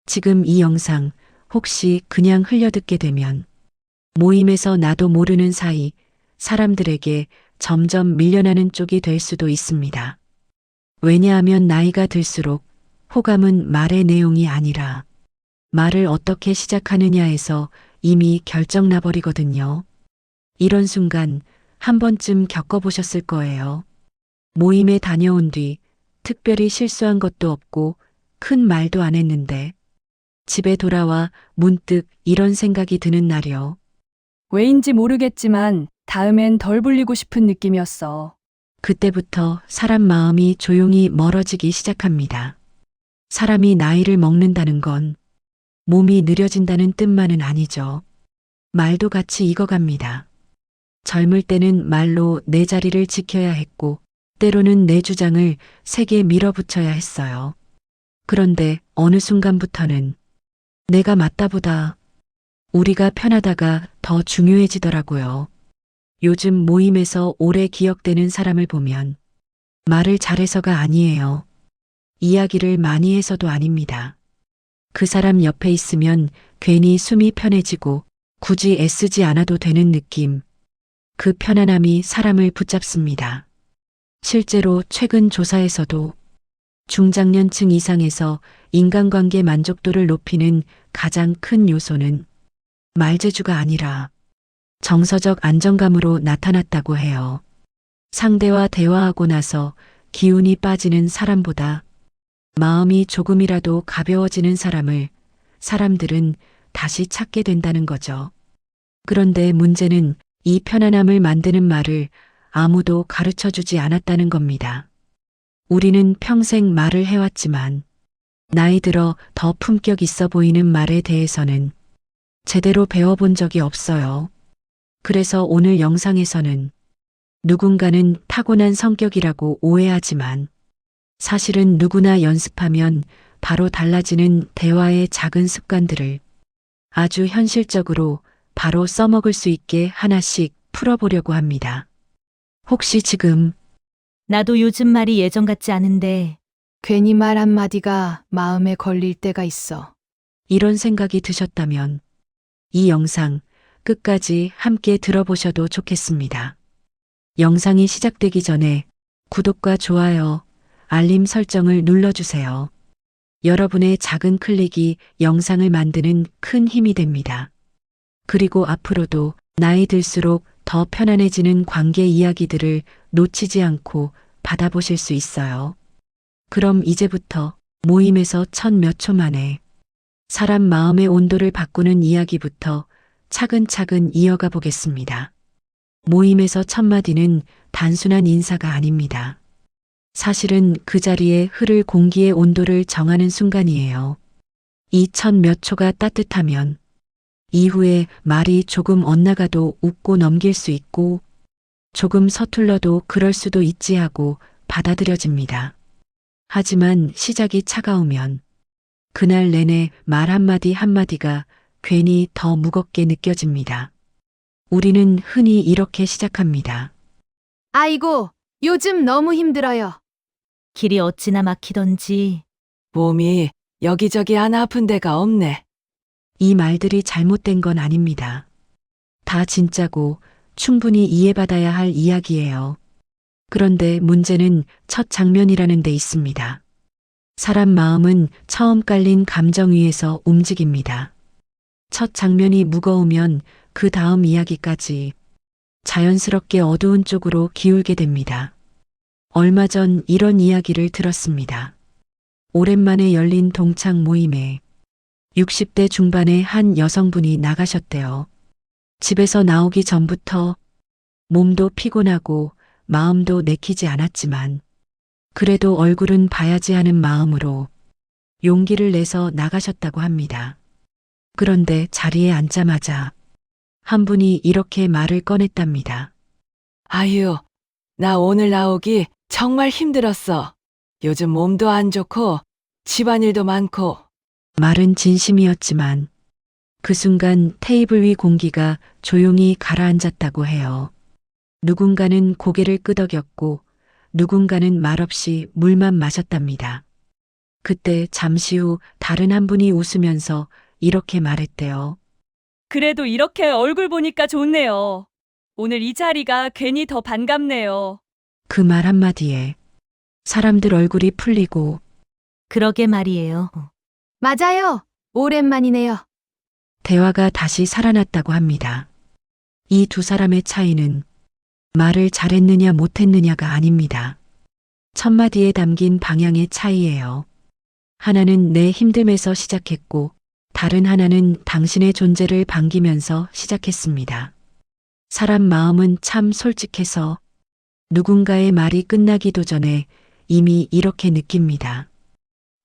지금 이 영상 혹시 그냥 흘려듣게 되면 모임에서 나도 모르는 사이 사람들에게 점점 밀려나는 쪽이 될 수도 있습니다. 왜냐하면 나이가 들수록 호감은 말의 내용이 아니라 말을 어떻게 시작하느냐에서 이미 결정 나버리거든요. 이런 순간 한 번쯤 겪어보셨을 거예요. 모임에 다녀온 뒤 특별히 실수한 것도 없고 큰 말도 안 했는데 집에 돌아와 문득 이런 생각이 드는 날이요. 왜인지 모르겠지만 다음엔 덜 불리고 싶은 느낌이었어. 그때부터 사람 마음이 조용히 멀어지기 시작합니다. 사람이 나이를 먹는다는 건 몸이 느려진다는 뜻만은 아니죠. 말도 같이 익어갑니다. 젊을 때는 말로 내 자리를 지켜야 했고, 때로는 내 주장을 세게 밀어붙여야 했어요. 그런데 어느 순간부터는 내가 맞다보다 우리가 편하다가 더 중요해지더라고요. 요즘 모임에서 오래 기억되는 사람을 보면 말을 잘해서가 아니에요. 이야기를 많이 해서도 아닙니다. 그 사람 옆에 있으면 괜히 숨이 편해지고 굳이 애쓰지 않아도 되는 느낌. 그 편안함이 사람을 붙잡습니다. 실제로 최근 조사에서도 중장년층 이상에서 인간관계 만족도를 높이는 가장 큰 요소는 말재주가 아니라 정서적 안정감으로 나타났다고 해요. 상대와 대화하고 나서 기운이 빠지는 사람보다 마음이 조금이라도 가벼워지는 사람을 사람들은 다시 찾게 된다는 거죠. 그런데 문제는 이 편안함을 만드는 말을 아무도 가르쳐 주지 않았다는 겁니다. 우리는 평생 말을 해왔지만 나이 들어 더 품격 있어 보이는 말에 대해서는 제대로 배워본 적이 없어요. 그래서 오늘 영상에서는 누군가는 타고난 성격이라고 오해하지만 사실은 누구나 연습하면 바로 달라지는 대화의 작은 습관들을 아주 현실적으로 바로 써먹을 수 있게 하나씩 풀어보려고 합니다. 혹시 지금 나도 요즘 말이 예전 같지 않은데 괜히 말 한마디가 마음에 걸릴 때가 있어. 이런 생각이 드셨다면 이 영상 끝까지 함께 들어보셔도 좋겠습니다. 영상이 시작되기 전에 구독과 좋아요, 알림 설정을 눌러주세요. 여러분의 작은 클릭이 영상을 만드는 큰 힘이 됩니다. 그리고 앞으로도 나이 들수록 더 편안해지는 관계 이야기들을 놓치지 않고 받아보실 수 있어요. 그럼 이제부터 모임에서 첫 몇 초 만에 사람 마음의 온도를 바꾸는 이야기부터 차근차근 이어가 보겠습니다. 모임에서 첫 마디는 단순한 인사가 아닙니다. 사실은 그 자리에 흐를 공기의 온도를 정하는 순간이에요. 이 첫 몇 초가 따뜻하면 이후에 말이 조금 엇나가도 웃고 넘길 수 있고 조금 서툴러도 그럴 수도 있지 하고 받아들여집니다. 하지만 시작이 차가우면 그날 내내 말 한마디 한마디가 괜히 더 무겁게 느껴집니다. 우리는 흔히 이렇게 시작합니다. 아이고, 요즘 너무 힘들어요. 길이 어찌나 막히던지 몸이 여기저기 하나 아픈 데가 없네. 이 말들이 잘못된 건 아닙니다. 다 진짜고 충분히 이해받아야 할 이야기예요. 그런데 문제는 첫 장면이라는 데 있습니다. 사람 마음은 처음 깔린 감정 위에서 움직입니다. 첫 장면이 무거우면 그 다음 이야기까지 자연스럽게 어두운 쪽으로 기울게 됩니다. 얼마 전 이런 이야기를 들었습니다. 오랜만에 열린 동창 모임에 60대 중반의 한 여성분이 나가셨대요. 집에서 나오기 전부터 몸도 피곤하고 마음도 내키지 않았지만 그래도 얼굴은 봐야지 하는 마음으로 용기를 내서 나가셨다고 합니다. 그런데 자리에 앉자마자 한 분이 이렇게 말을 꺼냈답니다. 아유, 나 오늘 나오기 정말 힘들었어. 요즘 몸도 안 좋고 집안일도 많고. 말은 진심이었지만 그 순간 테이블 위 공기가 조용히 가라앉았다고 해요. 누군가는 고개를 끄덕였고 누군가는 말없이 물만 마셨답니다. 그때 잠시 후 다른 한 분이 웃으면서 이렇게 말했대요. 그래도 이렇게 얼굴 보니까 좋네요. 오늘 이 자리가 괜히 더 반갑네요. 그 말 한마디에 사람들 얼굴이 풀리고 그러게 말이에요. 맞아요. 오랜만이네요. 대화가 다시 살아났다고 합니다. 이 두 사람의 차이는 말을 잘했느냐 못했느냐가 아닙니다. 첫마디에 담긴 방향의 차이예요. 하나는 내 힘듦에서 시작했고 다른 하나는 당신의 존재를 반기면서 시작했습니다. 사람 마음은 참 솔직해서 누군가의 말이 끝나기도 전에 이미 이렇게 느낍니다.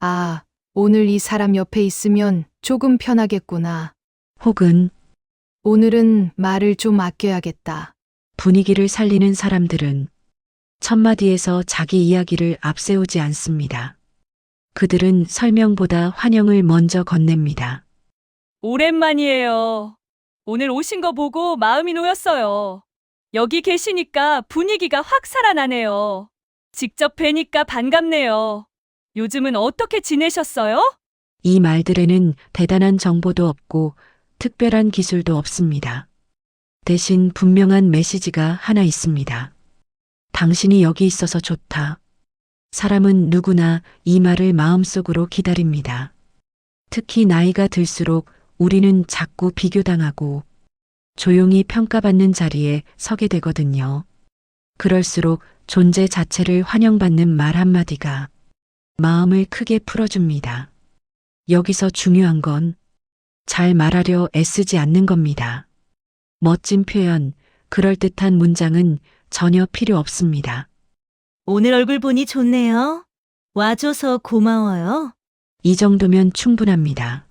아, 오늘 이 사람 옆에 있으면 조금 편하겠구나. 혹은 오늘은 말을 좀 아껴야겠다. 분위기를 살리는 사람들은 첫마디에서 자기 이야기를 앞세우지 않습니다. 그들은 설명보다 환영을 먼저 건넵니다. 오랜만이에요. 오늘 오신 거 보고 마음이 놓였어요. 여기 계시니까 분위기가 확 살아나네요. 직접 뵈니까 반갑네요. 요즘은 어떻게 지내셨어요? 이 말들에는 대단한 정보도 없고 특별한 기술도 없습니다. 대신 분명한 메시지가 하나 있습니다. 당신이 여기 있어서 좋다. 사람은 누구나 이 말을 마음속으로 기다립니다. 특히 나이가 들수록 우리는 자꾸 비교당하고 조용히 평가받는 자리에 서게 되거든요. 그럴수록 존재 자체를 환영받는 말 한마디가 마음을 크게 풀어줍니다. 여기서 중요한 건 잘 말하려 애쓰지 않는 겁니다. 멋진 표현, 그럴듯한 문장은 전혀 필요 없습니다. 오늘 얼굴 보니 좋네요. 와줘서 고마워요. 이 정도면 충분합니다.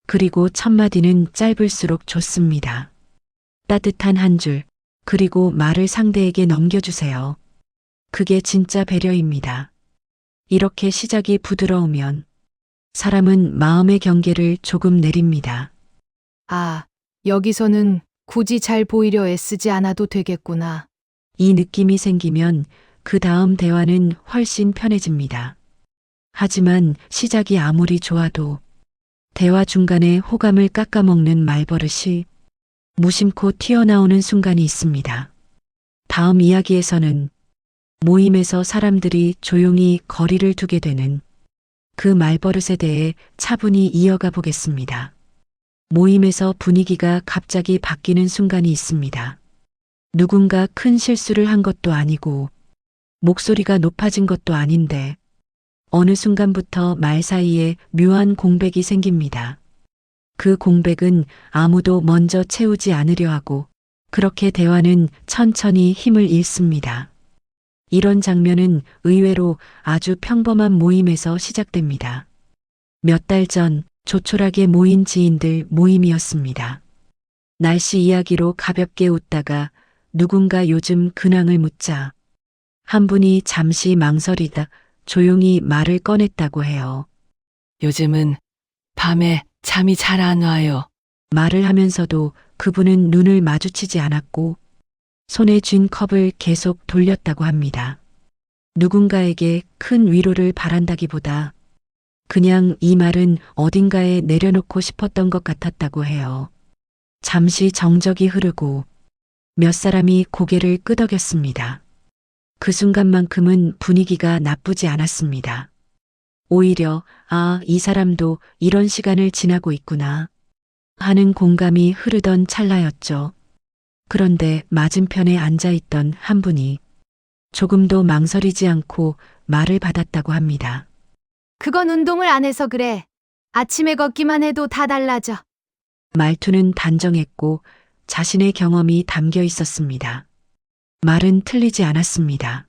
그리고 첫마디는 짧을수록 좋습니다. 따뜻한 한 줄, 그리고 말을 상대에게 넘겨주세요. 그게 진짜 배려입니다. 이렇게 시작이 부드러우면 사람은 마음의 경계를 조금 내립니다. 아, 여기서는 굳이 잘 보이려 애쓰지 않아도 되겠구나. 이 느낌이 생기면 그 다음 대화는 훨씬 편해집니다. 하지만 시작이 아무리 좋아도 대화 중간에 호감을 깎아먹는 말버릇이 무심코 튀어나오는 순간이 있습니다. 다음 이야기에서는 모임에서 사람들이 조용히 거리를 두게 되는 그 말버릇에 대해 차분히 이어가 보겠습니다. 모임에서 분위기가 갑자기 바뀌는 순간이 있습니다. 누군가 큰 실수를 한 것도 아니고 목소리가 높아진 것도 아닌데 어느 순간부터 말 사이에 묘한 공백이 생깁니다. 그 공백은 아무도 먼저 채우지 않으려 하고 그렇게 대화는 천천히 힘을 잃습니다. 이런 장면은 의외로 아주 평범한 모임에서 시작됩니다. 몇 달 전 조촐하게 모인 지인들 모임이었습니다. 날씨 이야기로 가볍게 웃다가 누군가 요즘 근황을 묻자 한 분이 잠시 망설이다 조용히 말을 꺼냈다고 해요. 요즘은 밤에 잠이 잘 안 와요. 말을 하면서도 그분은 눈을 마주치지 않았고 손에 쥔 컵을 계속 돌렸다고 합니다. 누군가에게 큰 위로를 바란다기보다 그냥 이 말은 어딘가에 내려놓고 싶었던 것 같았다고 해요. 잠시 정적이 흐르고 몇 사람이 고개를 끄덕였습니다. 그 순간만큼은 분위기가 나쁘지 않았습니다. 오히려 이 사람도 이런 시간을 지나고 있구나 하는 공감이 흐르던 찰나였죠. 그런데 맞은편에 앉아있던 한 분이 조금도 망설이지 않고 말을 받았다고 합니다. 그건 운동을 안 해서 그래. 아침에 걷기만 해도 다 달라져. 말투는 단정했고 자신의 경험이 담겨 있었습니다. 말은 틀리지 않았습니다.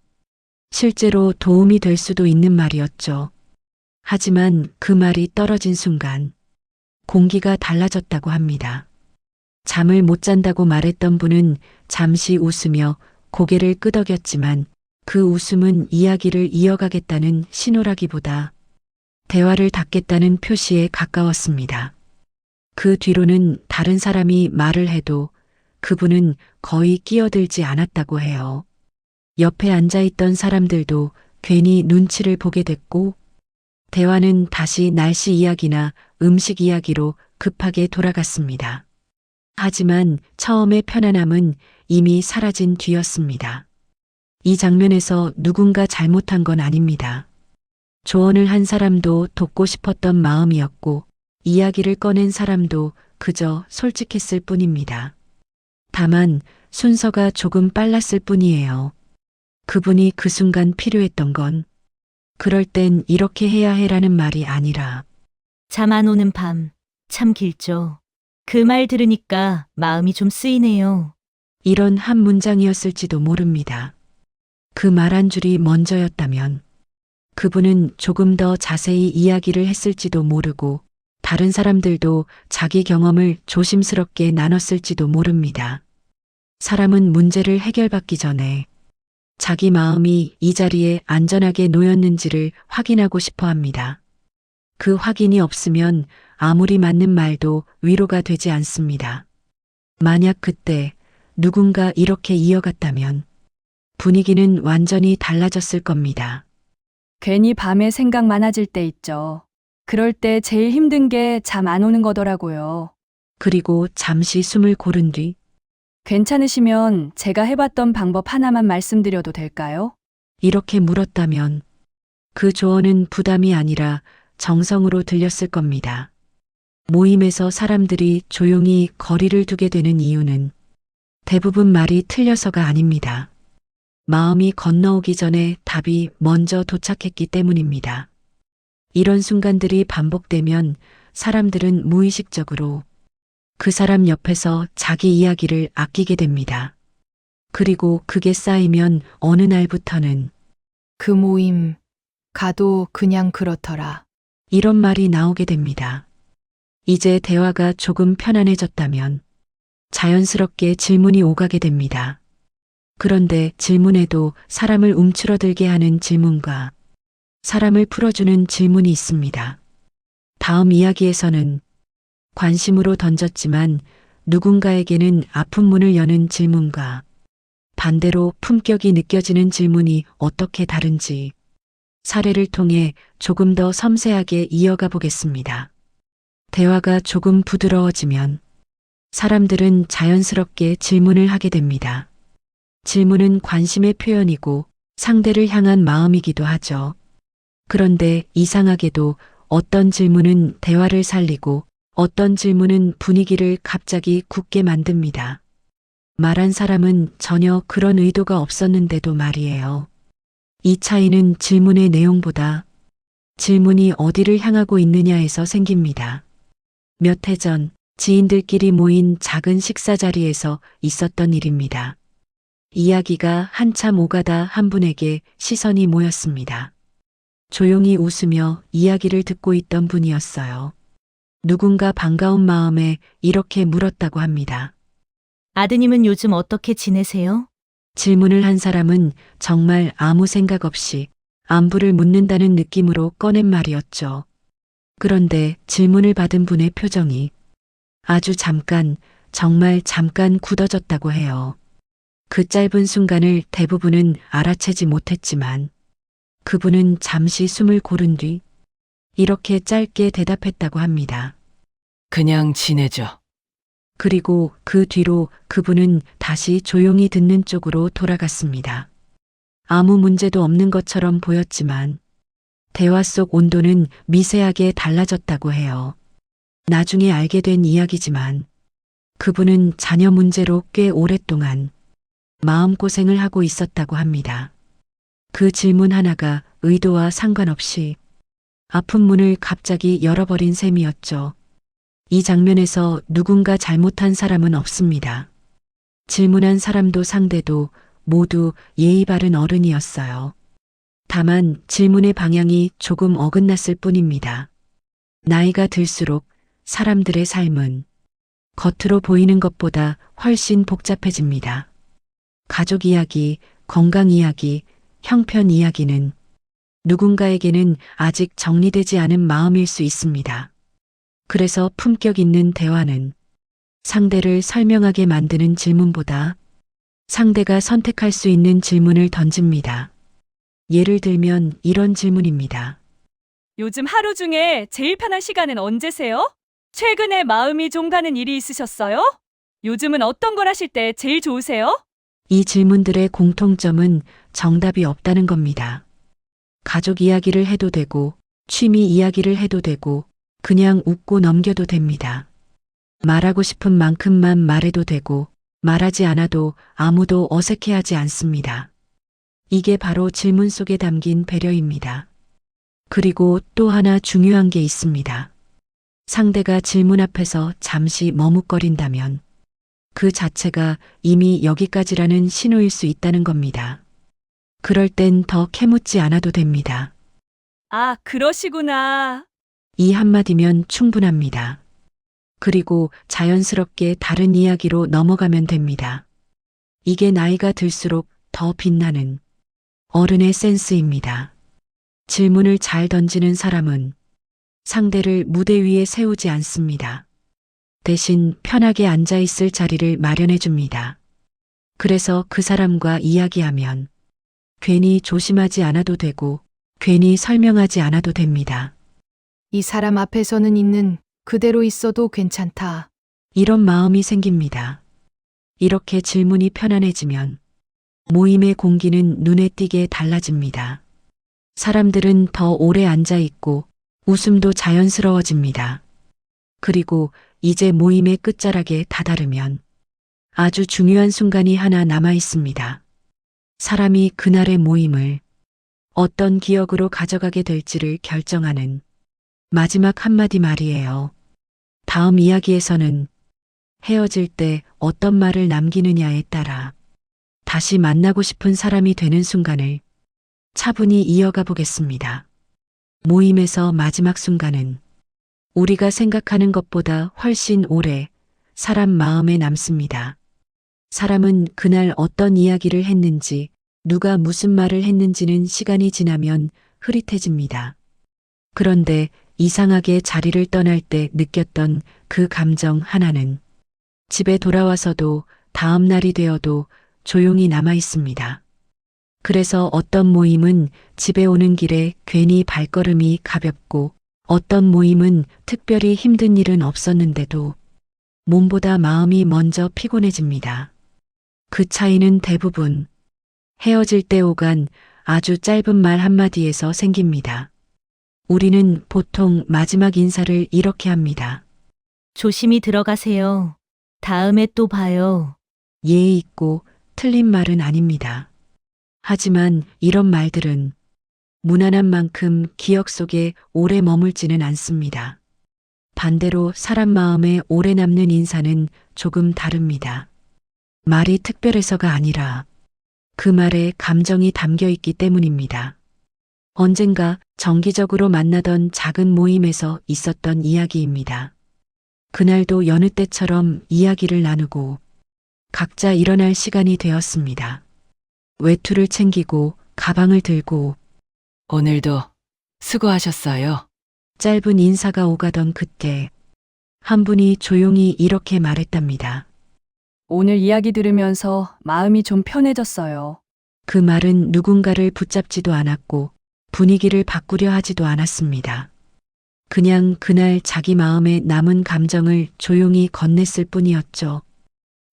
실제로 도움이 될 수도 있는 말이었죠. 하지만 그 말이 떨어진 순간 공기가 달라졌다고 합니다. 잠을 못 잔다고 말했던 분은 잠시 웃으며 고개를 끄덕였지만 그 웃음은 이야기를 이어가겠다는 신호라기보다 대화를 닫겠다는 표시에 가까웠습니다. 그 뒤로는 다른 사람이 말을 해도 그분은 거의 끼어들지 않았다고 해요. 옆에 앉아있던 사람들도 괜히 눈치를 보게 됐고 대화는 다시 날씨 이야기나 음식 이야기로 급하게 돌아갔습니다. 하지만 처음의 편안함은 이미 사라진 뒤였습니다. 이 장면에서 누군가 잘못한 건 아닙니다. 조언을 한 사람도 돕고 싶었던 마음이었고, 이야기를 꺼낸 사람도 그저 솔직했을 뿐입니다. 다만 순서가 조금 빨랐을 뿐이에요. 그분이 그 순간 필요했던 건 그럴 땐 이렇게 해야 해라는 말이 아니라 잠 안 오는 밤, 참 길죠. 그 말 들으니까 마음이 좀 쓰이네요. 이런 한 문장이었을지도 모릅니다. 그 말 한 줄이 먼저였다면 그분은 조금 더 자세히 이야기를 했을지도 모르고 다른 사람들도 자기 경험을 조심스럽게 나눴을지도 모릅니다. 사람은 문제를 해결받기 전에 자기 마음이 이 자리에 안전하게 놓였는지를 확인하고 싶어 합니다. 그 확인이 없으면 아무리 맞는 말도 위로가 되지 않습니다. 만약 그때 누군가 이렇게 이어갔다면 분위기는 완전히 달라졌을 겁니다. 괜히 밤에 생각 많아질 때 있죠. 그럴 때 제일 힘든 게 잠 안 오는 거더라고요. 그리고 잠시 숨을 고른 뒤 괜찮으시면 제가 해봤던 방법 하나만 말씀드려도 될까요? 이렇게 물었다면 그 조언은 부담이 아니라 정성으로 들렸을 겁니다. 모임에서 사람들이 조용히 거리를 두게 되는 이유는 대부분 말이 틀려서가 아닙니다. 마음이 건너오기 전에 답이 먼저 도착했기 때문입니다. 이런 순간들이 반복되면 사람들은 무의식적으로 그 사람 옆에서 자기 이야기를 아끼게 됩니다. 그리고 그게 쌓이면 어느 날부터는 그 모임 가도 그냥 그렇더라. 이런 말이 나오게 됩니다. 이제 대화가 조금 편안해졌다면 자연스럽게 질문이 오가게 됩니다. 그런데 질문에도 사람을 움츠러들게 하는 질문과 사람을 풀어주는 질문이 있습니다. 다음 이야기에서는 관심으로 던졌지만 누군가에게는 아픈 문을 여는 질문과 반대로 품격이 느껴지는 질문이 어떻게 다른지 사례를 통해 조금 더 섬세하게 이어가 보겠습니다. 대화가 조금 부드러워지면 사람들은 자연스럽게 질문을 하게 됩니다. 질문은 관심의 표현이고 상대를 향한 마음이기도 하죠. 그런데 이상하게도 어떤 질문은 대화를 살리고 어떤 질문은 분위기를 갑자기 굳게 만듭니다. 말한 사람은 전혀 그런 의도가 없었는데도 말이에요. 이 차이는 질문의 내용보다 질문이 어디를 향하고 있느냐에서 생깁니다. 몇 해 전 지인들끼리 모인 작은 식사 자리에서 있었던 일입니다. 이야기가 한참 오가다 한 분에게 시선이 모였습니다. 조용히 웃으며 이야기를 듣고 있던 분이었어요. 누군가 반가운 마음에 이렇게 물었다고 합니다. 아드님은 요즘 어떻게 지내세요? 질문을 한 사람은 정말 아무 생각 없이 안부를 묻는다는 느낌으로 꺼낸 말이었죠. 그런데 질문을 받은 분의 표정이 아주 잠깐, 정말 잠깐 굳어졌다고 해요. 그 짧은 순간을 대부분은 알아채지 못했지만 그분은 잠시 숨을 고른 뒤 이렇게 짧게 대답했다고 합니다. 그냥 지내죠. 그리고 그 뒤로 그분은 다시 조용히 듣는 쪽으로 돌아갔습니다. 아무 문제도 없는 것처럼 보였지만 대화 속 온도는 미세하게 달라졌다고 해요. 나중에 알게 된 이야기지만 그분은 자녀 문제로 꽤 오랫동안 마음고생을 하고 있었다고 합니다. 그 질문 하나가 의도와 상관없이 아픈 문을 갑자기 열어버린 셈이었죠. 이 장면에서 누군가 잘못한 사람은 없습니다. 질문한 사람도 상대도 모두 예의 바른 어른이었어요. 다만 질문의 방향이 조금 어긋났을 뿐입니다. 나이가 들수록 사람들의 삶은 겉으로 보이는 것보다 훨씬 복잡해집니다. 가족 이야기, 건강 이야기, 형편 이야기는 누군가에게는 아직 정리되지 않은 마음일 수 있습니다. 그래서 품격 있는 대화는 상대를 설명하게 만드는 질문보다 상대가 선택할 수 있는 질문을 던집니다. 예를 들면 이런 질문입니다. 요즘 하루 중에 제일 편한 시간은 언제세요? 최근에 마음이 좀 가는 일이 있으셨어요? 요즘은 어떤 걸 하실 때 제일 좋으세요? 이 질문들의 공통점은 정답이 없다는 겁니다. 가족 이야기를 해도 되고, 취미 이야기를 해도 되고, 그냥 웃고 넘겨도 됩니다. 말하고 싶은 만큼만 말해도 되고, 말하지 않아도 아무도 어색해하지 않습니다. 이게 바로 질문 속에 담긴 배려입니다. 그리고 또 하나 중요한 게 있습니다. 상대가 질문 앞에서 잠시 머뭇거린다면 그 자체가 이미 여기까지라는 신호일 수 있다는 겁니다. 그럴 땐 더 캐묻지 않아도 됩니다. 아, 그러시구나. 이 한마디면 충분합니다. 그리고 자연스럽게 다른 이야기로 넘어가면 됩니다. 이게 나이가 들수록 더 빛나는 어른의 센스입니다. 질문을 잘 던지는 사람은 상대를 무대 위에 세우지 않습니다. 대신 편하게 앉아 있을 자리를 마련해 줍니다. 그래서 그 사람과 이야기하면 괜히 조심하지 않아도 되고 괜히 설명하지 않아도 됩니다. 이 사람 앞에서는 있는 그대로 있어도 괜찮다. 이런 마음이 생깁니다. 이렇게 질문이 편안해지면 모임의 공기는 눈에 띄게 달라집니다. 사람들은 더 오래 앉아 있고 웃음도 자연스러워집니다. 그리고 이제 모임의 끝자락에 다다르면 아주 중요한 순간이 하나 남아 있습니다. 사람이 그날의 모임을 어떤 기억으로 가져가게 될지를 결정하는 마지막 한마디 말이에요. 다음 이야기에서는 헤어질 때 어떤 말을 남기느냐에 따라 다시 만나고 싶은 사람이 되는 순간을 차분히 이어가 보겠습니다. 모임에서 마지막 순간은 우리가 생각하는 것보다 훨씬 오래 사람 마음에 남습니다. 사람은 그날 어떤 이야기를 했는지, 누가 무슨 말을 했는지는 시간이 지나면 흐릿해집니다. 그런데 이상하게 자리를 떠날 때 느꼈던 그 감정 하나는 집에 돌아와서도 다음 날이 되어도 조용히 남아 있습니다. 그래서 어떤 모임은 집에 오는 길에 괜히 발걸음이 가볍고 어떤 모임은 특별히 힘든 일은 없었는데도 몸보다 마음이 먼저 피곤해집니다. 그 차이는 대부분 헤어질 때 오간 아주 짧은 말 한마디에서 생깁니다. 우리는 보통 마지막 인사를 이렇게 합니다. 조심히 들어가세요. 다음에 또 봐요. 예의 있고 틀린 말은 아닙니다. 하지만 이런 말들은 무난한 만큼 기억 속에 오래 머물지는 않습니다. 반대로 사람 마음에 오래 남는 인사는 조금 다릅니다. 말이 특별해서가 아니라 그 말에 감정이 담겨 있기 때문입니다. 언젠가 정기적으로 만나던 작은 모임에서 있었던 이야기입니다. 그날도 여느 때처럼 이야기를 나누고 각자 일어날 시간이 되었습니다. 외투를 챙기고 가방을 들고 오늘도 수고하셨어요. 짧은 인사가 오가던 그때 한 분이 조용히 이렇게 말했답니다. 오늘 이야기 들으면서 마음이 좀 편해졌어요. 그 말은 누군가를 붙잡지도 않았고 분위기를 바꾸려 하지도 않았습니다. 그냥 그날 자기 마음에 남은 감정을 조용히 건넸을 뿐이었죠.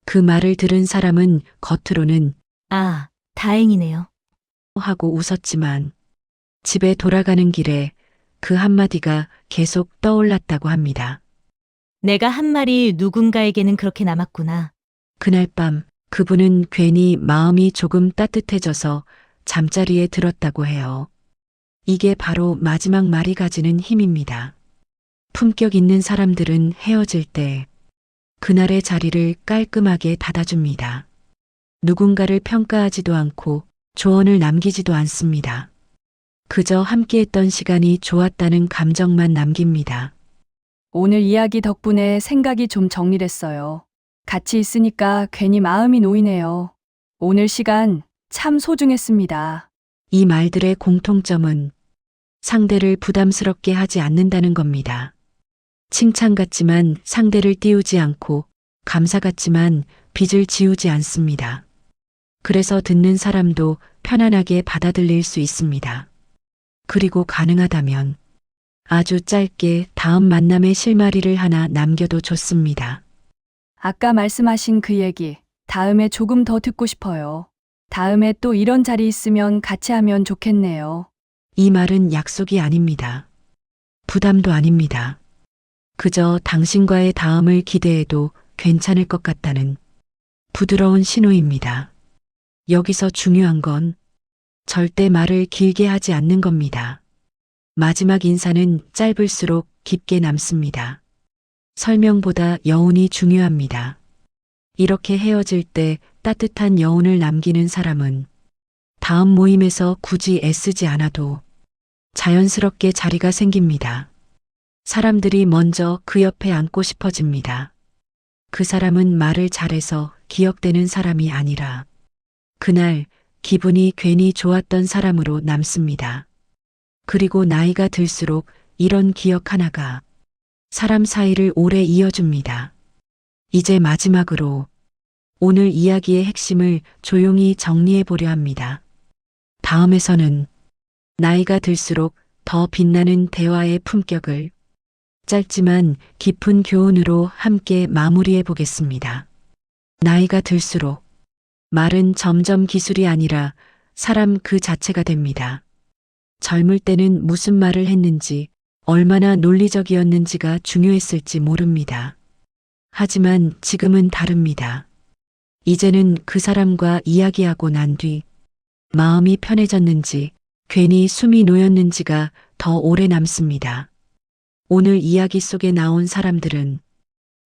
그 말을 들은 사람은 겉으로는 아, 다행이네요. 하고 웃었지만 집에 돌아가는 길에 그 한마디가 계속 떠올랐다고 합니다. 내가 한 말이 누군가에게는 그렇게 남았구나. 그날 밤 그분은 괜히 마음이 조금 따뜻해져서 잠자리에 들었다고 해요. 이게 바로 마지막 말이 가지는 힘입니다. 품격 있는 사람들은 헤어질 때 그날의 자리를 깔끔하게 닫아줍니다. 누군가를 평가하지도 않고 조언을 남기지도 않습니다. 그저 함께했던 시간이 좋았다는 감정만 남깁니다. 오늘 이야기 덕분에 생각이 좀 정리됐어요. 같이 있으니까 괜히 마음이 놓이네요. 오늘 시간 참 소중했습니다. 이 말들의 공통점은 상대를 부담스럽게 하지 않는다는 겁니다. 칭찬 같지만 상대를 띄우지 않고 감사 같지만 빚을 지우지 않습니다. 그래서 듣는 사람도 편안하게 받아들일 수 있습니다. 그리고 가능하다면 아주 짧게 다음 만남의 실마리를 하나 남겨도 좋습니다. 아까 말씀하신 그 얘기, 다음에 조금 더 듣고 싶어요. 다음에 또 이런 자리 있으면 같이 하면 좋겠네요. 이 말은 약속이 아닙니다. 부담도 아닙니다. 그저 당신과의 다음을 기대해도 괜찮을 것 같다는 부드러운 신호입니다. 여기서 중요한 건 절대 말을 길게 하지 않는 겁니다. 마지막 인사는 짧을수록 깊게 남습니다. 설명보다 여운이 중요합니다. 이렇게 헤어질 때 따뜻한 여운을 남기는 사람은 다음 모임에서 굳이 애쓰지 않아도 자연스럽게 자리가 생깁니다. 사람들이 먼저 그 옆에 앉고 싶어집니다. 그 사람은 말을 잘해서 기억되는 사람이 아니라 그날 기분이 괜히 좋았던 사람으로 남습니다. 그리고 나이가 들수록 이런 기억 하나가 사람 사이를 오래 이어줍니다. 이제 마지막으로 오늘 이야기의 핵심을 조용히 정리해 보려 합니다. 다음에서는 나이가 들수록 더 빛나는 대화의 품격을 짧지만 깊은 교훈으로 함께 마무리해 보겠습니다. 나이가 들수록 말은 점점 기술이 아니라 사람 그 자체가 됩니다. 젊을 때는 무슨 말을 했는지, 얼마나 논리적이었는지가 중요했을지 모릅니다. 하지만 지금은 다릅니다. 이제는 그 사람과 이야기하고 난 뒤 마음이 편해졌는지, 괜히 숨이 놓였는지가 더 오래 남습니다. 오늘 이야기 속에 나온 사람들은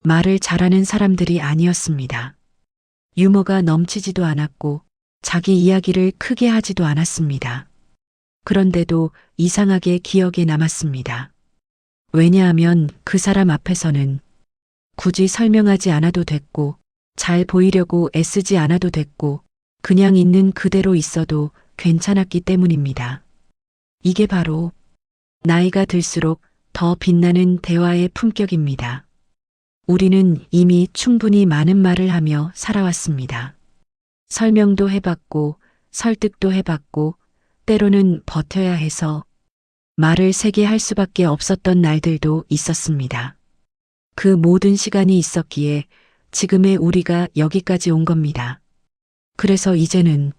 말을 잘하는 사람들이 아니었습니다. 유머가 넘치지도 않았고 자기 이야기를 크게 하지도 않았습니다. 그런데도 이상하게 기억에 남았습니다. 왜냐하면 그 사람 앞에서는 굳이 설명하지 않아도 됐고, 잘 보이려고 애쓰지 않아도 됐고, 그냥 있는 그대로 있어도 괜찮았기 때문입니다. 이게 바로 나이가 들수록 더 빛나는 대화의 품격입니다. 우리는 이미 충분히 많은 말을 하며 살아왔습니다. 설명도 해봤고, 설득도 해봤고, 때로는 버텨야 해서 말을 세게 할 수밖에 없었던 날들도 있었습니다. 그 모든 시간이 있었기에 지금의 우리가 여기까지 온 겁니다. 그래서 이제는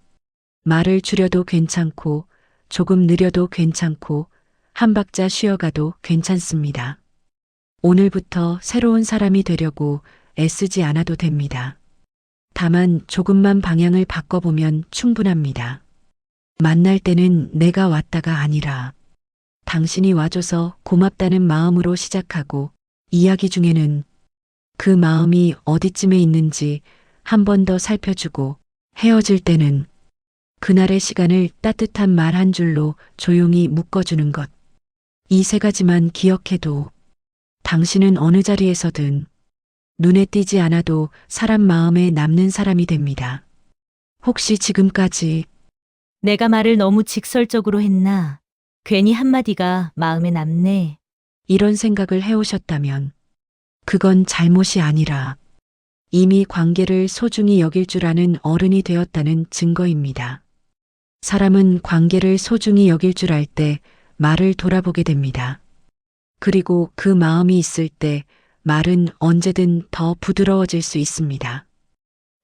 말을 줄여도 괜찮고, 조금 느려도 괜찮고, 한 박자 쉬어가도 괜찮습니다. 오늘부터 새로운 사람이 되려고 애쓰지 않아도 됩니다. 다만 조금만 방향을 바꿔보면 충분합니다. 만날 때는 내가 왔다가 아니라 당신이 와줘서 고맙다는 마음으로 시작하고, 이야기 중에는 그 마음이 어디쯤에 있는지 한 번 더 살펴주고, 헤어질 때는 그날의 시간을 따뜻한 말 한 줄로 조용히 묶어주는 것. 이 세 가지만 기억해도 당신은 어느 자리에서든 눈에 띄지 않아도 사람 마음에 남는 사람이 됩니다. 혹시 지금까지 내가 말을 너무 직설적으로 했나? 괜히 한마디가 마음에 남네. 이런 생각을 해오셨다면 그건 잘못이 아니라 이미 관계를 소중히 여길 줄 아는 어른이 되었다는 증거입니다. 사람은 관계를 소중히 여길 줄 알 때 말을 돌아보게 됩니다. 그리고 그 마음이 있을 때 말은 언제든 더 부드러워질 수 있습니다.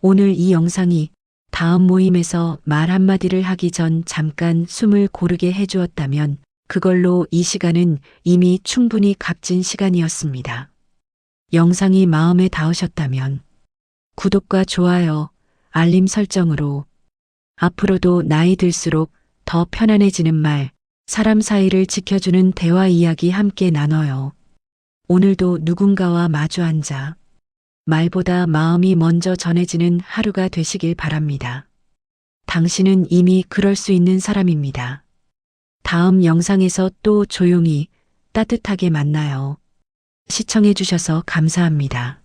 오늘 이 영상이 다음 모임에서 말 한마디를 하기 전 잠깐 숨을 고르게 해주었다면 그걸로 이 시간은 이미 충분히 값진 시간이었습니다. 영상이 마음에 닿으셨다면 구독과 좋아요, 알림 설정으로 앞으로도 나이 들수록 더 편안해지는 말, 사람 사이를 지켜주는 대화 이야기 함께 나눠요. 오늘도 누군가와 마주 앉아 말보다 마음이 먼저 전해지는 하루가 되시길 바랍니다. 당신은 이미 그럴 수 있는 사람입니다. 다음 영상에서 또 조용히 따뜻하게 만나요. 시청해주셔서 감사합니다.